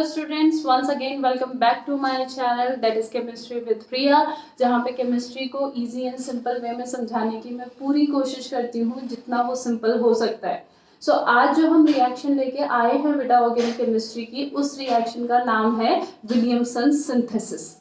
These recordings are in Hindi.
students, once again welcome back to my channel that is Chemistry with Priya, जहाँ पे केमिस्ट्री को इजी एंड सिंपल वे में समझाने की मैं पूरी कोशिश करती हूँ जितना वो सिंपल हो सकता है। सो आज जो हम रिएक्शन लेके आए हैं बेटा ऑर्गेनिक केमिस्ट्री की, उस रिएक्शन का नाम है Williamson synthesis.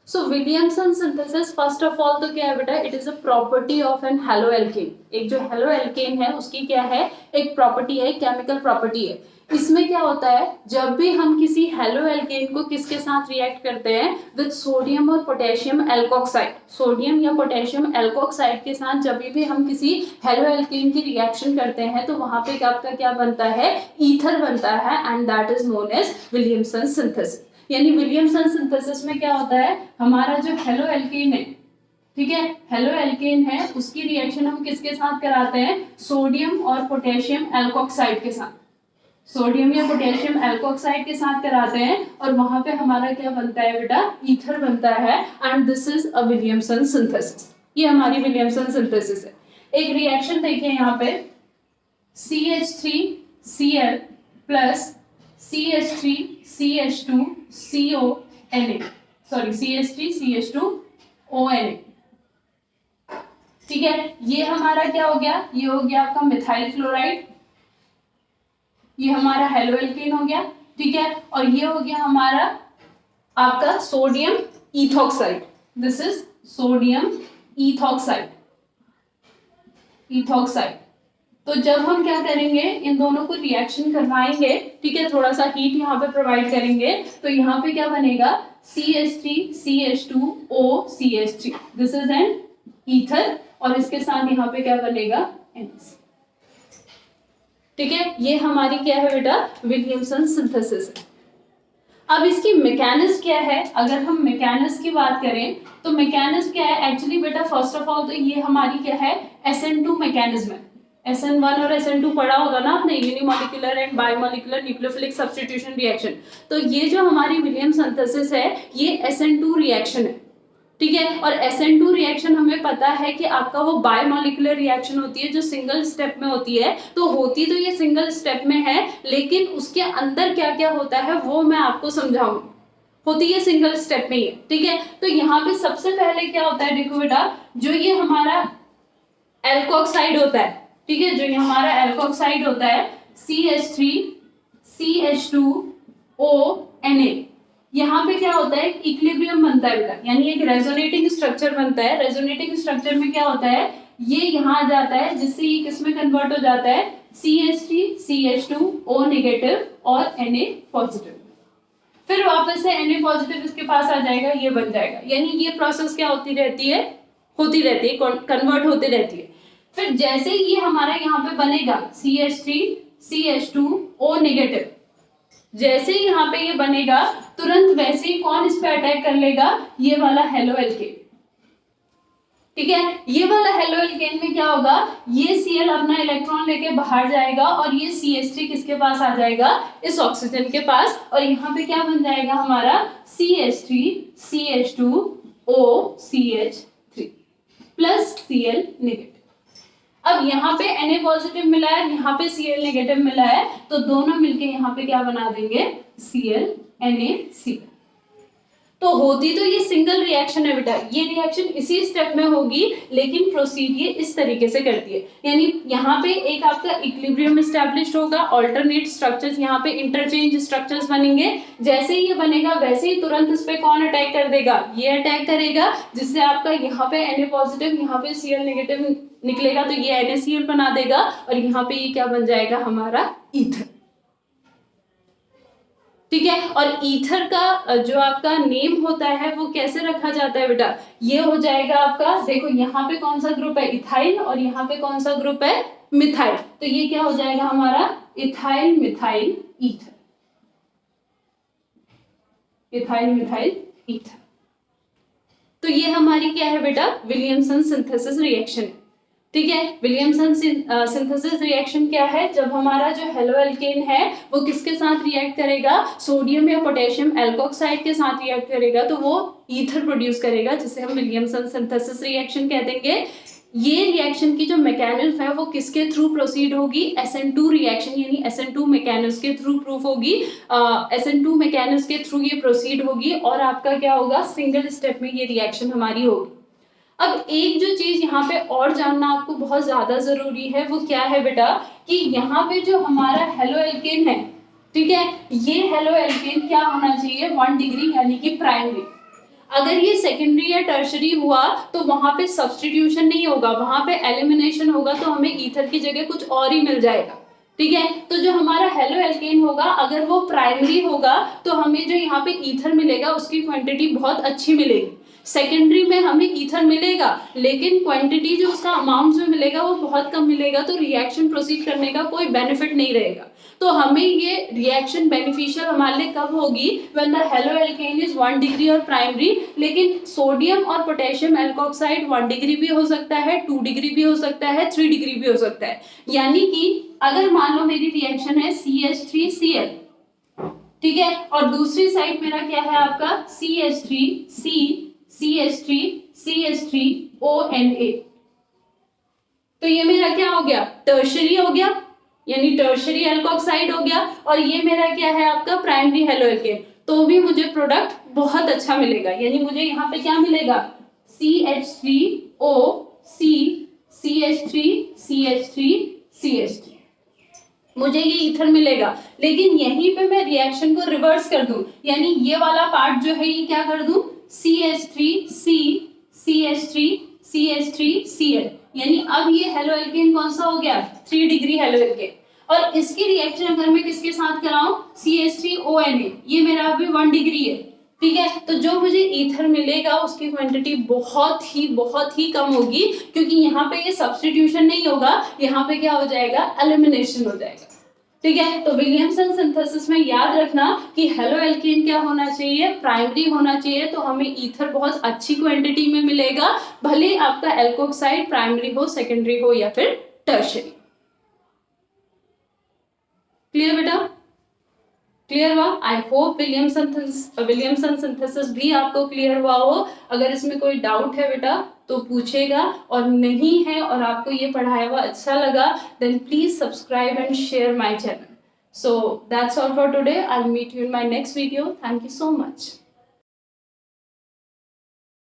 So Williamson synthesis first of all तो क्या है बेटा, it is a property of an haloalkane. एक जो हेलो एल्केन है उसकी क्या है, एक प्रॉपर्टी है, केमिकल प्रॉपर्टी है। इसमें क्या होता है, जब भी हम किसी हेलो एल्केन को किसके साथ रिएक्ट करते हैं, विद सोडियम और पोटेशियम एल्कोक्साइड, सोडियम या पोटेशियम एल्कोक्साइड के साथ जब भी हम किसी हेलो एल्केन की रिएक्शन करते हैं तो वहां पे आपका क्या बनता है, ईथर बनता है, and that is known as Williamson synthesis. यानी विलियमसन सिंथेसिस में क्या होता है, हमारा जो हेलो एल्केन है, ठीक है, हेलो एल्केन है, उसकी रिएक्शन हम किसके साथ कराते हैं, सोडियम और पोटेशियम एल्कोक्साइड के साथ, सोडियम या पोटेशियम एल्कोक्साइड के साथ कराते हैं, और वहां पे हमारा क्या बनता है बेटा, ईथर बनता है, and this is a Williamson synthesis. ये हमारी विलियमसन सिंथेसिस है। एक रिएक्शन देखिए यहाँ पे, CH3Cl plus CH3CH2CONA, sorry CH3CH2ONA, ठीक है। ये हमारा क्या हो गया, ये हो गया आपका मिथाइल क्लोराइड, ये हमारा हेलो एल्केन हो गया, ठीक है। और ये हो गया हमारा आपका sodium ethoxide, this is sodium ethoxide, ethoxide. तो जब हम क्या करेंगे, इन दोनों को रिएक्शन करवाएंगे, ठीक है, थोड़ा सा हीट यहाँ पे प्रोवाइड करेंगे, तो यहाँ पे क्या बनेगा, CH3CH2OCH3, this is an ether, और इसके साथ यहाँ पे क्या बनेगा, NC, ठीक है। ये हमारी क्या है बेटा, विलियमसन सिंथेसिस है। अब इसकी मैकेनिज्म क्या है, अगर हम मैकेनिज्म की बात करें तो मैकेनिज्म क्या है एक्चुअली बेटा, फर्स्ट ऑफ ऑल तो ये हमारी क्या है, SN2 मैकेनिज्म है। SN1 और SN2 पढ़ा होगा ना आपने, unimolecular and biomolecular nucleophilic substitution reaction. तो ये जो हमारी विलियम सिंथेसिस है ये SN2 रिएक्शन है, ठीक है। और SN2 रिएक्शन हमें पता है कि आपका वो बायोमोलिकुलर रिएक्शन होती है जो सिंगल स्टेप में होती है। तो होती तो ये सिंगल स्टेप में है, लेकिन उसके अंदर क्या क्या होता है वो मैं आपको समझाऊंगी। होती है सिंगल स्टेप में ही, ठीक है। तो यहाँ पे सबसे पहले क्या होता है, देखो बेटा, जो ये हमारा एल्कोक्साइड होता है, ठीक है, जो ये हमारा एल्कोक्साइड होता है CH3CH2ONA, यहाँ पे क्या होता है, इक्विलिब्रियम बनता है बेटा, यानी एक रेजोनेटिंग स्ट्रक्चर बनता है। रेजोनेटिंग स्ट्रक्चर में क्या होता है, ये यहाँ आ जाता है, जिससे ये किसमें कन्वर्ट हो जाता है, CH3CH2O नेगेटिव और Na पॉजिटिव, फिर वापस से Na पॉजिटिव इसके पास आ जाएगा, ये बन जाएगा। यानी ये प्रोसेस क्या होती रहती है, कन्वर्ट होती रहती है। फिर जैसे ही ये हमारा यहाँ पे बनेगा CH3CH2O नेगेटिव, जैसे ही यहाँ पे ये बनेगा तुरंत वैसे ही कौन इस पे अटैक कर लेगा, ये वाला हेलो एल्केन, ठीक है। ये वाला हेलो एल्केन में क्या होगा, ये Cl अपना इलेक्ट्रॉन लेके बाहर जाएगा और ये CH3 किसके पास आ जाएगा, इस ऑक्सीजन के पास, और यहाँ पे क्या बन जाएगा हमारा CH3CH2OCH3 प्लस Cl नेगेटिव। अब यहाँ पे Na पॉजिटिव मिला है, यहाँ पे Cl नेगेटिव मिला है, तो दोनों मिलके यहाँ पे क्या बना देंगे, ClNaCl। तो होती तो ये सिंगल रिएक्शन है बेटा, ये रिएक्शन इसी स्टेप में होगी, लेकिन प्रोसीड ये इस तरीके से करती है। यानी यहाँ पे एक आपका इक्विलिब्रियम एस्टैब्लिश्ड होगा, अल्टरनेट स्ट्रक्चर्स, यहाँ पे इंटरचेंज स्ट्रक्चर्स बनेंगे। जैसे ही ये बनेगा वैसे ही तुरंत इस पे कौन अटैक कर देगा, ये अटैक करेगा, जिससे आपका यहाँ पे Na पॉजिटिव, यहाँ पे Cl नेगेटिव निकलेगा, तो ये NaCl बना देगा, और यहाँ पे ये क्या बन जाएगा, हमारा ईथर, ठीक है। और ईथर का जो आपका नेम होता है वो कैसे रखा जाता है बेटा, ये हो जाएगा आपका, देखो यहाँ पे कौन सा ग्रुप है, इथाइल, और यहाँ पे कौन सा ग्रुप है, मिथाइल, तो ये क्या हो जाएगा हमारा ethyl methyl ether, ethyl methyl ether. तो ये हमारी क्या है बेटा, विलियमसन सिंथेसिस रिएक्शन है, ठीक है। विलियमसन सिंथेसिस रिएक्शन क्या है, जब हमारा जो हेलो एल्केन है वो किसके साथ रिएक्ट करेगा, सोडियम या पोटेशियम एल्कोक्साइड के साथ रिएक्ट करेगा, तो वो ईथर प्रोड्यूस करेगा, जिसे हम विलियमसन सिंथेसिस रिएक्शन कह देंगे। ये रिएक्शन की जो मैकेनिज्म है वो किसके थ्रू प्रोसीड होगी, SN2 रिएक्शन यानी SN2 मैकेनिज्म के थ्रू प्रूफ होगी, SN2 मैकेनिज्म के थ्रू ये प्रोसीड होगी और आपका क्या होगा, सिंगल स्टेप में ये रिएक्शन हमारी होगी। अब एक जो चीज यहाँ पे और जानना आपको बहुत ज्यादा जरूरी है वो क्या है बेटा, कि यहाँ पे जो हमारा हेलो एल्केन है, ठीक है, ये हेलो एल्केन क्या होना चाहिए, 1 डिग्री यानी कि प्राइमरी। अगर ये सेकेंडरी या टर्शरी हुआ तो वहां पे सब्स्टिट्यूशन नहीं होगा, वहां पे एलिमिनेशन होगा, तो हमें ईथर की जगह कुछ और ही मिल जाएगा, ठीक है। तो जो हमारा हेलो एल्केन होगा अगर वो प्राइमरी होगा तो हमें जो यहाँ पे ईथर मिलेगा उसकी क्वांटिटी बहुत अच्छी मिलेगी। सेकेंडरी में हमें ईथर मिलेगा लेकिन क्वांटिटी जो उसका अमाउंट जो मिलेगा वो बहुत कम मिलेगा, तो रिएक्शन प्रोसीड करने का कोई बेनिफिट नहीं रहेगा। तो हमें ये रिएक्शन बेनिफिशियल हमारे लिए कब होगी, when the halo alkane is 1 degree और प्राइमरी। लेकिन सोडियम और पोटेशियम एल्कोक्साइड 1 डिग्री भी हो सकता है, 2 डिग्री भी हो सकता है, 3 डिग्री भी हो सकता है। यानी कि अगर मान लो मेरी रिएक्शन है CH3Cl, ठीक है, और दूसरी साइड मेरा क्या है आपका CH3C CH3 CH3ONA, तो ये मेरा क्या हो गया, टर्शरी हो गया यानी टर्शरी एल्कोक्साइड हो गया, और ये मेरा क्या है आपका प्राइमरी हेलो एल्केन। तो भी मुझे प्रोडक्ट बहुत अच्छा मिलेगा, यानी मुझे यहाँ पे क्या मिलेगा, CH3O C CH3 CH3 CH3, मुझे ये ईथर मिलेगा। लेकिन यहीं पे मैं रिएक्शन को रिवर्स कर दूं, यानी ये वाला पार्ट जो है ये क्या कर दूं, CH3C CH3 CH3 Cl, यानी अब ये हेलो एल्केन कौन सा हो गया, 3 डिग्री हेलो एल्केन। और इसकी रिएक्शन अगर मैं किसके साथ कराऊं, CH3ONA, ये मेरा अभी 1 डिग्री है, ठीक है। तो जो मुझे ईथर मिलेगा उसकी क्वांटिटी बहुत ही कम होगी, क्योंकि यहाँ पे ये सब्स्टिट्यूशन नहीं होगा, यहाँ पे क्या हो जाएगा, एलिमिनेशन हो जाएगा, ठीक है। तो विलियमसन सिंथेसिस में याद रखना कि हेलो एल्केन क्या होना चाहिए, प्राइमरी होना चाहिए, तो हमें ईथर बहुत अच्छी क्वांटिटी में मिलेगा, भले आपका एल्कोक्साइड प्राइमरी हो, सेकेंडरी हो या फिर टर्शरी। क्लियर बेटा, क्लियर हुआ? आई होप विलियमसन सिंथेसिस भी आपको क्लियर हुआ हो। अगर इसमें कोई डाउट है बेटा तो पूछेगा, और नहीं है और आपको ये पढ़ाया हुआ अच्छा लगा then please subscribe and share my channel. So that's all for today. I'll meet you in my next video. Thank you so much.